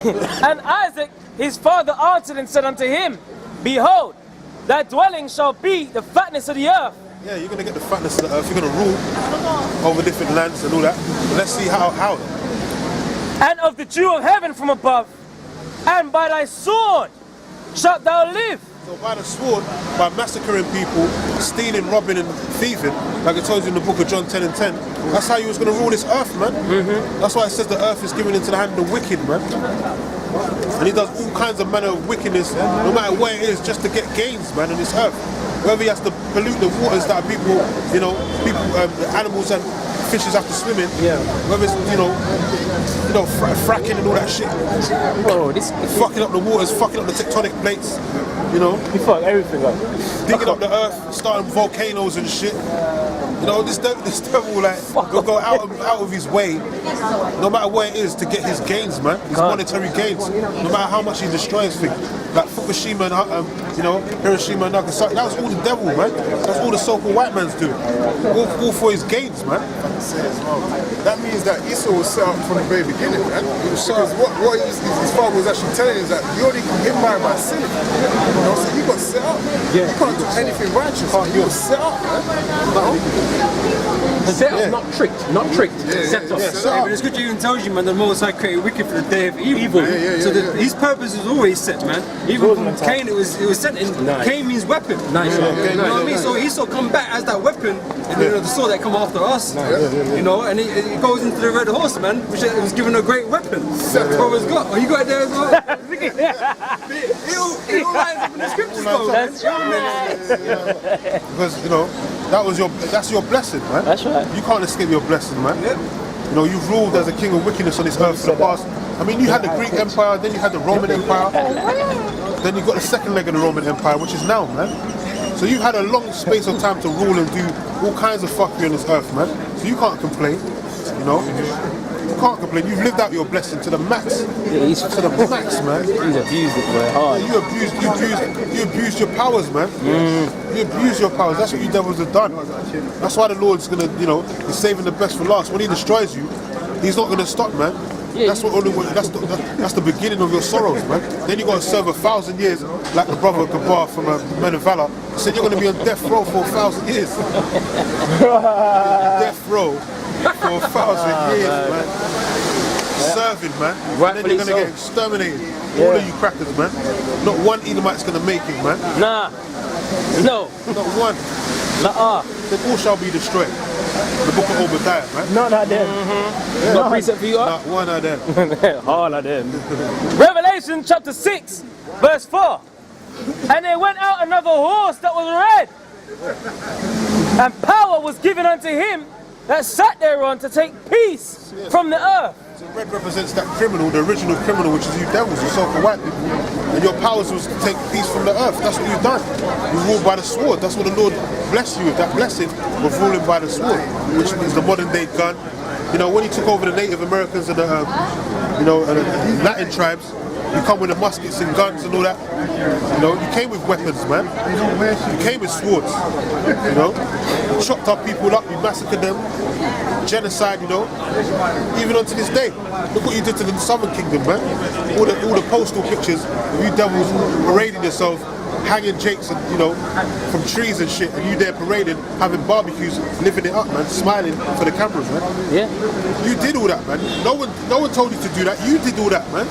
And Isaac, his father, answered and said unto him, Behold, thy dwelling shall be the fatness of the earth. Yeah, you're going to get the fatness of the earth. You're going to rule over different lands and all that. Let's see how. And of the dew of heaven from above, and by thy sword shalt thou live. So by the sword, by massacring people, stealing, robbing and thieving, like it tells you in the book of John 10 and 10, that's how you was going to rule this earth, man. That's why it says the earth is given into the hand of the wicked, man. And he does all kinds of manner of wickedness, no matter where it is, just to get gains, man, on this earth. Whether he has to pollute the waters that people, the animals and fishes have to swim in. Yeah. Whether it's, fracking and all that shit. Bro, this fucking up the waters, fucking up the tectonic plates. You fuck everything up. Digging up the earth, starting volcanoes and shit. This devil go out of his way, no matter where it is, to get his gains, man. His monetary gains. No matter how much he destroys things. Like Fukushima and Hiroshima and Nagasaki. That was all the devil, man. That's all the so-called white man's doing. All for his gains, man. That means that Esau was set up from the very beginning, man. Because what his father was actually telling is that you only can get by sin. So you got set up. Yeah. You can't do anything righteous. You got set up, man. Set up, not tricked. Set up. But the scripture even tells you, man, the Most High created wicked for the day of evil. So his purpose was always set, man. Even from Cain, it was set in. Cain means weapon. Nice. You know what I mean? So Esau come back as that weapon, and the sword that come after us. And it goes into the red horse, man, which was given a great weapon. Brother's got. Oh, you got it there as well. It all lines up in the scriptures, though. That's right. Because that's your blessing, man. That's right. You can't escape your blessing, man. You've ruled as a king of wickedness on this earth for the past. I mean, you had the Greek Empire, then you had the Roman Empire, then you got the second leg of the Roman Empire, which is now, man. So you've had a long space of time to rule and do all kinds of fuckery on this earth, man. So you can't complain, You can't complain. You've lived out your blessing to the max. Yeah, to the max, man. He's abused it, boy, hard. You abused your powers, man. You abuse your powers. That's what you devils have done. That's why the Lord's gonna, he's saving the best for last. When he destroys you, he's not gonna stop, man. Yeah, that's that's the beginning of your sorrows, man. Then you got to serve 1,000 years, like the brother Gabar from Men of Valor. He said you're going to be on death row for 1,000 years. Death row for 1,000 years, man. Serving, man. And then you're going to get exterminated. All of you crackers, man. Not one Edomite's going to make it, man. Nah. No. Not one. They all shall be destroyed. The book of Obadiah, man. None of them. Yeah. Got a precept for you, Not one of them. All of them. Revelation chapter 6, verse 4. And there went out another horse that was red, and power was given unto him that sat thereon to take peace from the earth. So red represents that criminal, the original criminal, which is you devils, you so-called white people. And your powers was to take peace from the earth. That's what you've done. You ruled by the sword. That's what the Lord blessed you with, that blessing of ruling by the sword, which means the modern day gun. When he took over the Native Americans and the, the Latin tribes, you come with the muskets and guns and all that. You came with weapons, man. You came with swords. Chopped up people up, you massacred them. Genocide, even unto this day. Look what you did to the Southern Kingdom, man. All the postal pictures of you devils parading yourself, hanging jakes and from trees and shit, and you there parading, having barbecues, living it up, man, smiling for the cameras, man. Yeah. You did all that, man. No one told you to do that. You did all that, man.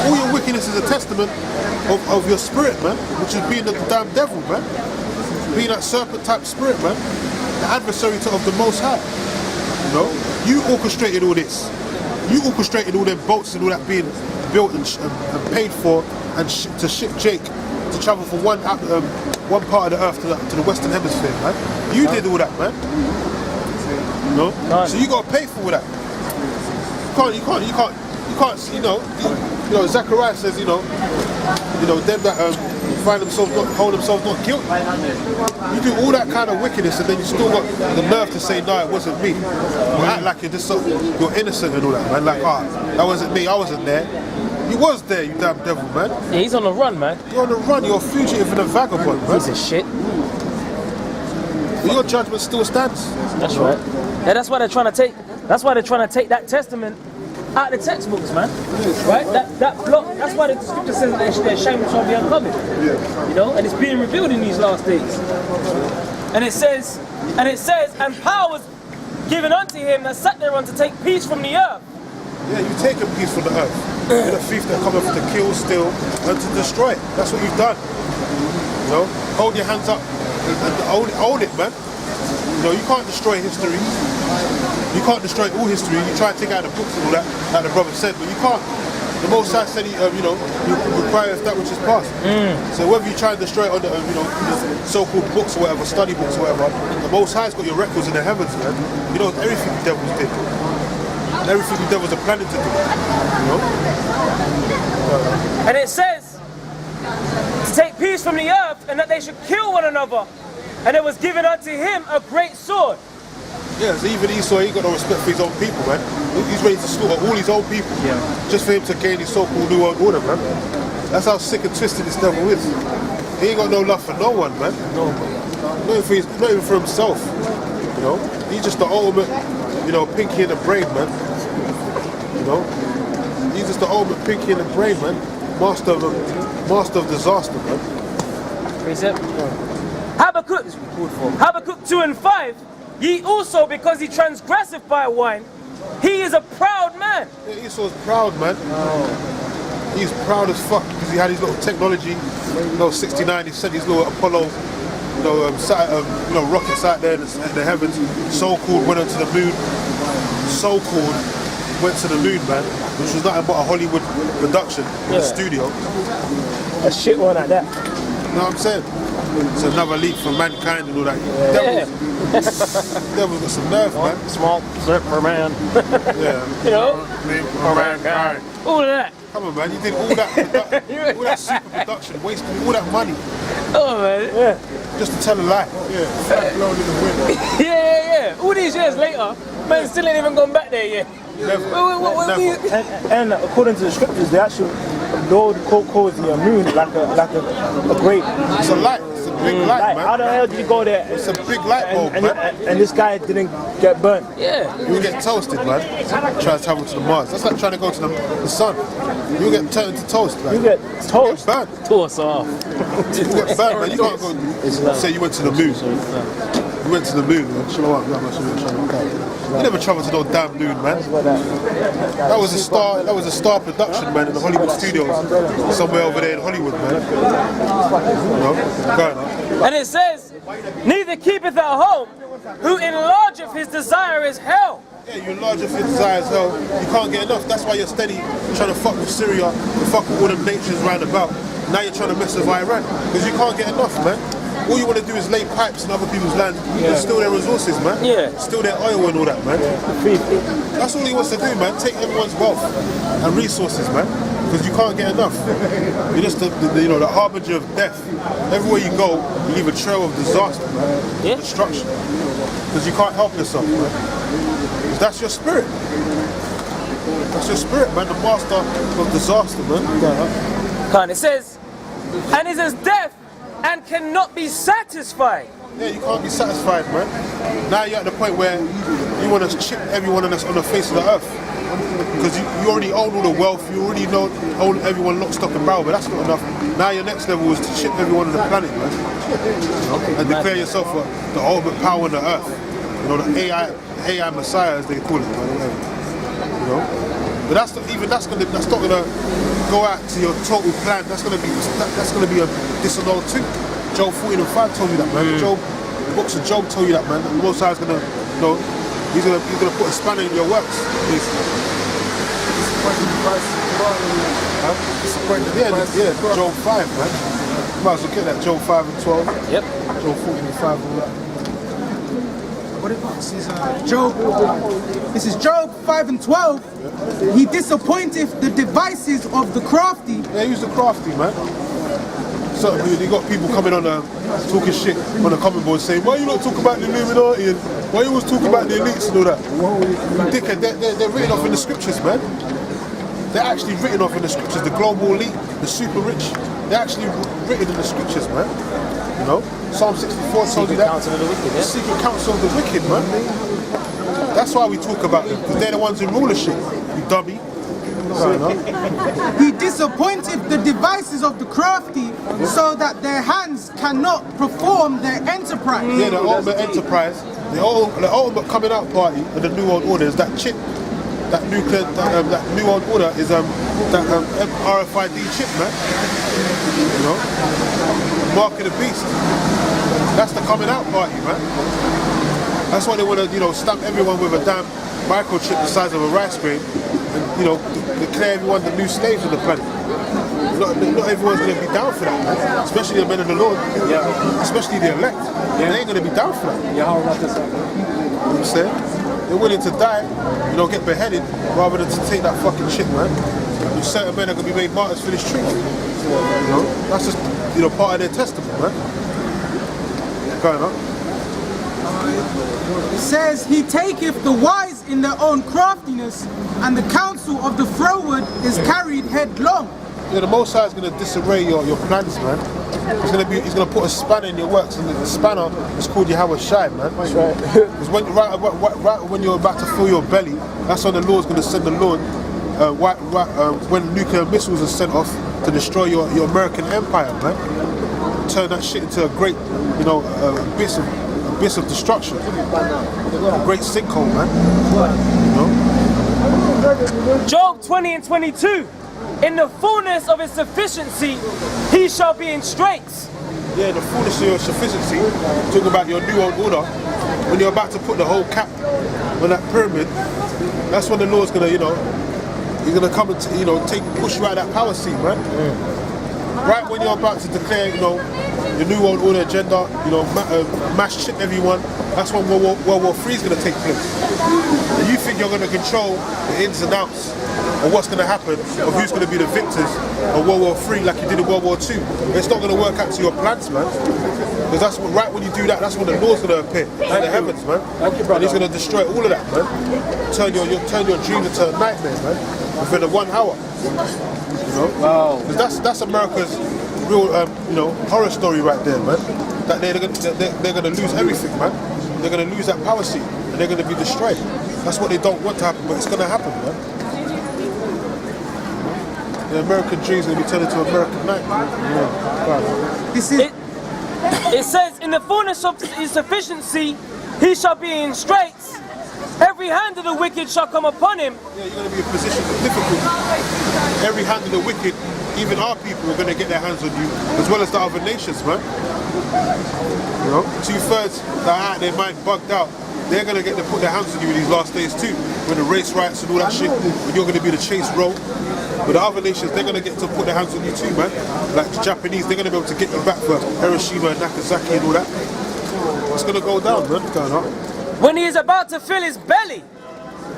All your wickedness is a testament of your spirit, man, which is being the damn devil, man. Being that serpent type spirit, man. The adversary of the Most High. You orchestrated all this. You orchestrated all them boats and all that being built and paid for, and to ship Jake to travel from one part of the earth to the Western Hemisphere, man. You did all that, man. So you got to pay for all that. You can't. Zechariah says, them that find themselves hold themselves not guilty. You do all that kind of wickedness, and then you still got the nerve to say, no, it wasn't me. You act like you're innocent and all that, man. Like, that wasn't me. I wasn't there. You was there, you damn devil, man. Yeah, he's on the run, man. You're on the run. You're a fugitive and a vagabond, man. Piece of shit. But your judgment still stands. That's right. Yeah, that's why they're trying to take. That's why they're trying to take that testament out of the textbooks, man. Right? That block, that's why the scripture says that their shame shall be uncovered. You know, and it's being revealed in these last days. And it says, and power was given unto him that sat thereon to take peace from the earth. Yeah, you take a peace from the earth. You're the thief that cometh to kill, steal, and to destroy. That's what you've done. You know, hold your hands up and own it, man. You know, you can't destroy history. You can't destroy all history. You try to take out the books and all that, like the brother said, but you can't. The Most High said, you know, you require that which is past. So whether you try and destroy it on the, you know, so-called books or whatever, study books or whatever, the Most High's got your records in the heavens, man. You know everything the devils did. Everything the devils are planning to do. You know? And it says to take peace from the earth, and that they should kill one another. And it was given unto him a great sword. Yeah, so even Esau, he got no respect for his own people, man. He's ready to slaughter all his own people, just for him to gain his so-called new world order, man. That's how sick and twisted this devil is. He ain't got no love for no one, man. No. Not even for himself. You know, he's just the ultimate, you know, pinky in the brain, man. You know, he's just the ultimate pinky in the brain, man. Master of disaster, man. Precept. Habakkuk 2:5. Ye also, because he transgresseth by wine, he is a proud man. Yeah, Esau's proud, man. He's proud as fuck because he had his little technology. You know, 69. He sent his little Apollo, you know, rockets out there in the heavens. So-called went onto the moon. So-called went to the moon, man, which was nothing but a Hollywood production in a studio. A shit one like that. You know what I'm saying? It's another leap for mankind and all that. Devil's got some nerve, man. Small slip for man. Yeah. You know? Leap for mankind. All of that. Come on, man. You did all that, all that super production, wasted all that money. Oh, man. Just to tell a lie. Yeah, fat blown in the wind. Yeah. All these years later, man still ain't even gone back there yet. Never. And according to the scriptures, the actual Lord calls the moon like a great. It's a light. It's a big light, man. How the hell did you go there? It's a big light bulb, man. And this guy didn't get burnt. Yeah. You'll get toasted, man. Try to travel to the Mars. That's like trying to go to the sun. You'll get turned into toast, man. You get toast. You get burnt. Toss off. You get burnt, man. You can't go say you went to the moon. You went to the moon, man. You never travelled to no damn moon, man. That was a star production, man, in the Hollywood studios. Somewhere over there in Hollywood, man. You know? Go on. And it says, neither keepeth at home, who enlargeth his desire is hell. Yeah, you enlarge your desire as hell. You can't get enough. That's why you're steady trying to fuck with Syria and fuck with all the nations round about. Now you're trying to mess with Iran. Because you can't get enough, man. All you want to do is lay pipes in other people's land and steal their resources, man. Yeah. Steal their oil and all that, man. That's all he wants to do, man. Take everyone's wealth and resources, man. Because you can't get enough. You're just the harbinger of death. Everywhere you go, you leave a trail of disaster, man. Yeah. Destruction. Because you can't help yourself, man. That's your spirit. That's your spirit, man. The master of disaster, man. It says, and is as death and cannot be satisfied. Yeah, you can't be satisfied, man. Now you're at the point where you want to chip everyone that's on the face of the earth. Because you already own all the wealth, you already own everyone lock, stock and barrel, but that's not enough. Now your next level is to chip everyone on the planet, man. And declare yourself the ultimate power on the earth. You know, the AI Messiah, as they call it, man. You know? But that's not gonna go out to your total plan. That's gonna be a disannul too. Job 14:5 told you that, man. The books of Job told you that, man. The Most High is gonna, you know, he's gonna put a spanner in your works. Yeah, Job 5, man. You might as well get that Job 5:12. Yep. Job 14:5, all that. What it was? This is Job 5:12. He disappointeth the devices of the crafty. Yeah, he was the crafty, man. So you got people coming on talking shit on the comment board saying, why you not talk about the Illuminati and why you always talk about the elites and all that? Dickhead, they're written off in the scriptures, man. They're actually written off in the scriptures. The global elite, the super rich, they're actually written in the scriptures, man. You know, Psalm 64 told you that. Counsel of the wicked, yeah? The secret counsel of the wicked, man. That's why we talk about them, because they're the ones who rule the shit. You dummy. He disappointed the devices of the crafty so that their hands cannot perform their enterprise. Yeah, the ultimate enterprise, the ultimate coming out party of the New World Order is that chip. That nuclear, that New World Order is that RFID chip, man. You know, mark of the beast. That's the coming out party, man. That's why they want to, stamp everyone with a damn microchip the size of a rice grain, and declare everyone the new slaves on the planet. Not everyone's going to be down for that, man. Especially the men of the Lord. Yeah. Especially the elect. Yeah. They ain't going to be down for that. Yeah, how about this? You know what I'm saying? They're willing to die, get beheaded, rather than to take that fucking shit, man. And certain men are going to be made martyrs for this truth. That's just, part of their testament, man. Going on. It says, he taketh the wise in their own craftiness, and the counsel of the froward is carried headlong. Yeah, the Most High is going to disarray your plans, man. He's going to put a spanner in your works, and the spanner is called Yahweh Shai, man. That's right. Because right when you're about to fill your belly, that's when the Lord's going to send the Lord. When nuclear missiles are sent off to destroy your American empire, man. Turn that shit into a great, abyss of destruction. A great sinkhole, man. Job 20 and 22. In the fullness of his sufficiency, he shall be in straits. Yeah, the fullness of your sufficiency, talking about your New World Order, when you're about to put the whole cap on that pyramid, that's when the Lord's gonna, he's gonna come and push you out of that power seat, man. Right when you're about to declare, your New World Order agenda, mass ship everyone, that's when World War III is gonna take place. And you think you're gonna control the ins and outs of what's going to happen, of who's going to be the victors of World War III like you did in World War II. It's not going to work out to your plans, man. Because that's right when you do that, that's when the Lord's going to appear in the heavens, man. And he's going to destroy all of that, man. Turn your dreams into a nightmare, man. Within the 1 hour. Wow. Because that's America's real, horror story right there, man. That they're going to lose everything, man. They're going to lose that power seat, and they're going to be destroyed. That's what they don't want to happen, but it's going to happen, man. The American dreams are going to be turned into American nightmare. It says, in the fullness of his sufficiency, he shall be in straits. Every hand of the wicked shall come upon him. Yeah, you're going to be in a position of difficulty. Every hand of the wicked, even our people, are going to get their hands on you, as well as the other nations, man. 2/3 that are out their mind bugged out, they're going to put their hands on you in these last days too. When the race riots and all that shit, when you're going to be the chase row. But the other nations, they're going to get to put their hands on you too, man. Like the Japanese, they're going to be able to get you back for Hiroshima and Nagasaki and all that. It's going to go down, man. Going on. When he is about to fill his belly,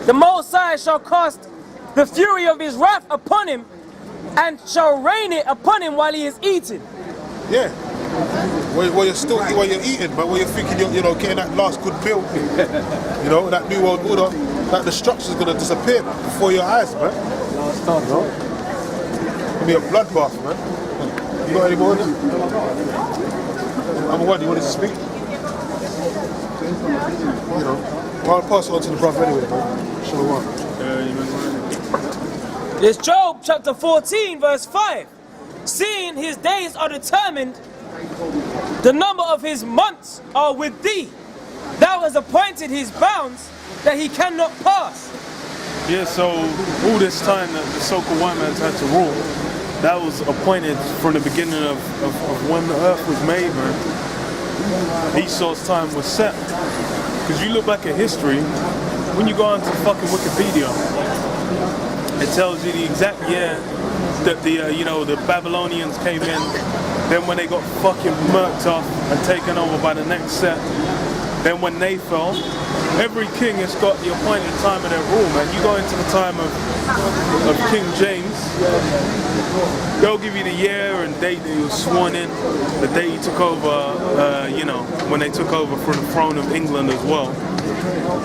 the Most High shall cast the fury of his wrath upon him, and shall rain it upon him while he is eating. Yeah. While you're eating, but while you're thinking you're getting that last good meal, that New World Order, that destruction is going to disappear before your eyes, man. It'll be a bloodbath, man. You got any more? Number one, you wanted to speak? I'll pass it on to the brother anyway, man. Shalom. There's Job chapter 14, verse 5. Seeing his days are determined, the number of his months are with thee. Thou hast appointed his bounds that he cannot pass. Yeah, so all this time that the so-called white man's had to rule, that was appointed from the beginning of when the earth was made, man. Esau's time was set. Because you look back at history, when you go onto fucking Wikipedia, it tells you the exact year that the Babylonians came in. Then when they got fucking murked off and taken over by the next set. Then when they fell, every king has got the appointed time of their rule, man. You go into the time of King James, they'll give you the year and date that he was sworn in, the day he took over, when they took over from the throne of England as well,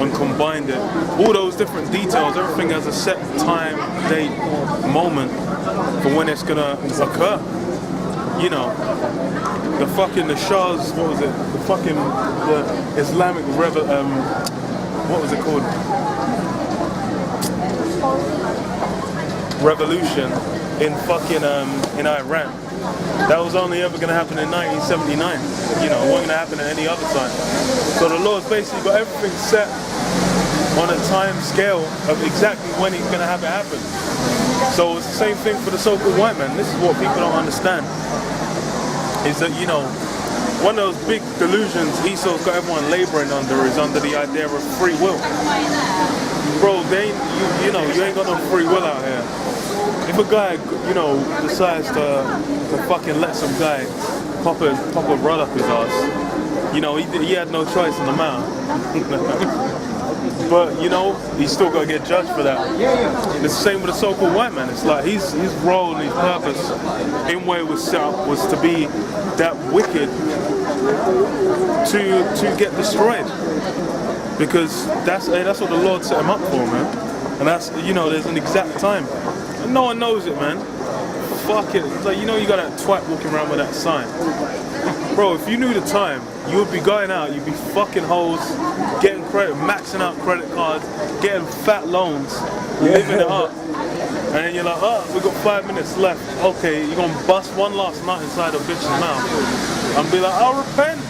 and combined it. All those different details, everything has a set time, date, moment for when it's gonna occur. The Shah's, what was it? The Islamic what was it called? revolution in fucking in Iran. That was only ever going to happen in 1979. You know, it wasn't going to happen at any other time. So the Lord's basically got everything set on a time scale of exactly when He's going to have it happen. So it's the same thing for the so-called white man. This is what people don't understand. Is that, you know, one of those big delusions Esau's got everyone laboring under is under the idea of free will. Bro, they ain't, you know, you ain't got no free will out here. If a guy, you know, decides to fucking let some guy pop a rod up his ass, you know, he had no choice in the matter. But, you know, he's still got to get judged for that. It's the same with the so-called white man. It's like his role and his purpose in where it was set up was to be that wicked to get destroyed. Because that's what the Lord set him up for, man. And that's, you know, there's an exact time. And no one knows it, man. Fuck it. It's like, you know, you got that twat walking around with that sign. Bro, if you knew the time, you would be going out, you'd be fucking hoes, getting credit, maxing out credit cards, getting fat loans, living it up. And then you're like, oh, we got 5 minutes left. Okay, you're gonna bust one last nut inside a bitch's mouth. And be like, I'll repent.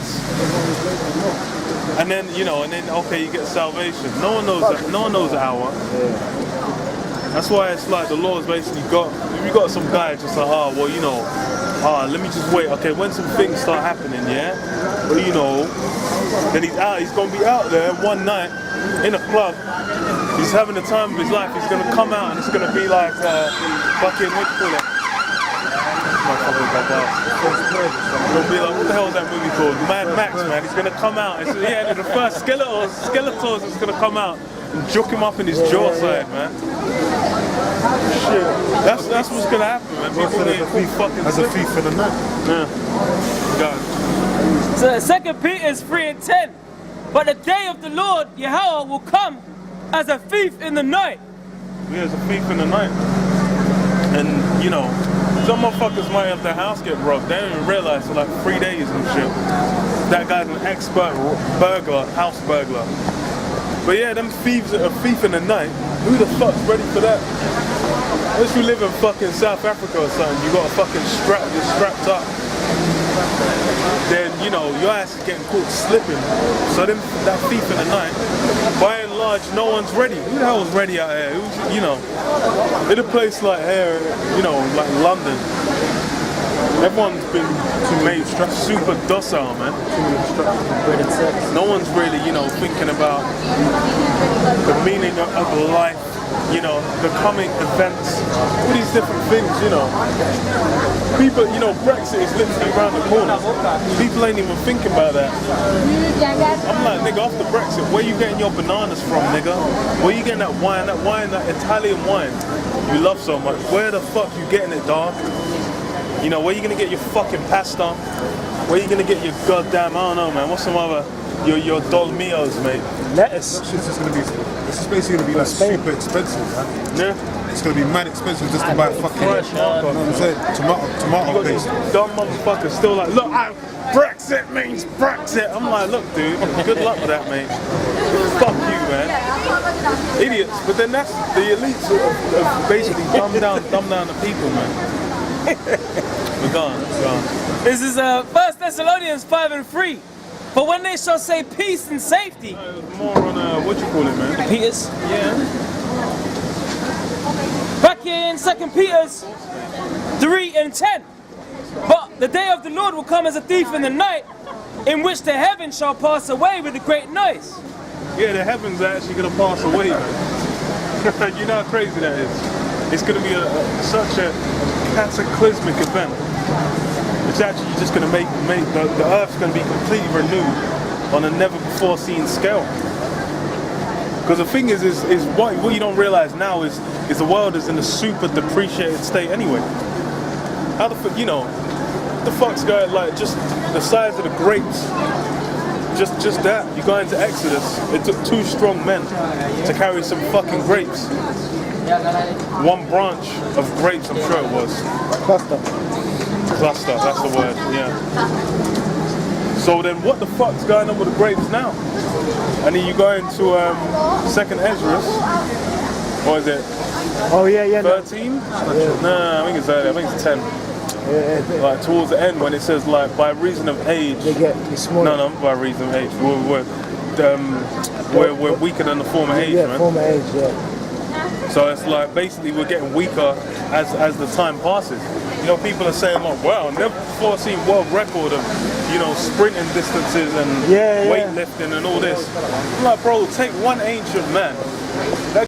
And then, you know, okay, you get salvation. No one knows that. No one knows the hour. That's why it's like the Lord's basically got, if you got some guy just like, oh, well, you know, let me just wait. Okay, when some things start happening, yeah? Well, you know, then he's going to be out there one night in a club. He's having the time of his life. He's going to come out and it's going to be like, fucking, what do you call it? It'll be like, what the hell is that movie called? Mad Max, man. He's going to come out. It's, yeah, the first Skeletors is going to come out and juke him up in his jaw side, man. Shit. That's what's going to happen, man. People need fucking as a thief in the night. Yeah. God. So 2 Peter 3:10. But the day of the Lord, Yahweh, will come as a thief in the night. Yeah, as a thief in the night. And, you know, some motherfuckers might have their house get robbed. They don't even realize for like 3 days and shit. That guy's an expert burglar, house burglar. But yeah, them thieves are a thief in the night. Who the fuck's ready for that? Unless you live in fucking South Africa or something, you got a fucking you're strapped up. Then, you know, your ass is getting caught slipping. So then that thief in the night, by and large, no one's ready. Who the hell is ready out here? Who's, you know, in a place like here, you know, like London, everyone's been made super docile, man. No one's really, you know, thinking about the meaning of life, you know, the coming events, all these different things, you know. People, you know, Brexit is literally around the corner. People ain't even thinking about that. I'm like, nigga, after Brexit, where you getting your bananas from, nigga? Where you getting that wine, that Italian wine you love so much? Where the fuck you getting it, dog? You know, where you gonna get your fucking pasta? Where you gonna get your goddamn, I don't know, man, what's some other, your dolmios, mate? Lettuce. It's just basically gonna be like super expensive, man. Yeah. It's gonna be mad expensive just to buy fucking, you know what I'm saying, tomato paste. Dumb motherfuckers still like, look, Brexit means Brexit. I'm like, look, dude, good luck with that, mate. Fuck you, man. Idiots. But then that's the elites of basically dumb down the people, man. We're gone. This is 1 Thessalonians 5:3. But when they shall say peace and safety. More on what you call it, man? Peters. Yeah. Back in 2 Peter 3:10. But the day of the Lord will come as a thief in the night, in which the heavens shall pass away with a great noise. Yeah, the heavens are actually going to pass away, man. You know how crazy that is. It's going to be such a cataclysmic event. It's actually just going to make the earth's going to be completely renewed on a never before seen scale. Because the thing is what you don't realize now is the world is in a super depreciated state anyway. How the fuck, you know, the fuck's going, like, just the size of the grapes, just that. You go into Exodus, it took 2 strong men to carry some fucking grapes. One branch of grapes, I'm sure it was. Cluster, that's the word, yeah. So then what the fuck's going on with the grapes now? And then you go into 2nd Ezra, Or is it Oh yeah. 13? No, I think it's early. I think it's 10. Like towards the end when it says like by reason of age. They get smaller. No, not by reason of age. We're weaker than the former age, Yeah, man. former age, yeah. So it's like basically we're getting weaker as the time passes. You know, people are saying like, wow, never before seen world record of, you know, sprinting distances and weightlifting and all this. I'm like, bro, take one ancient man. That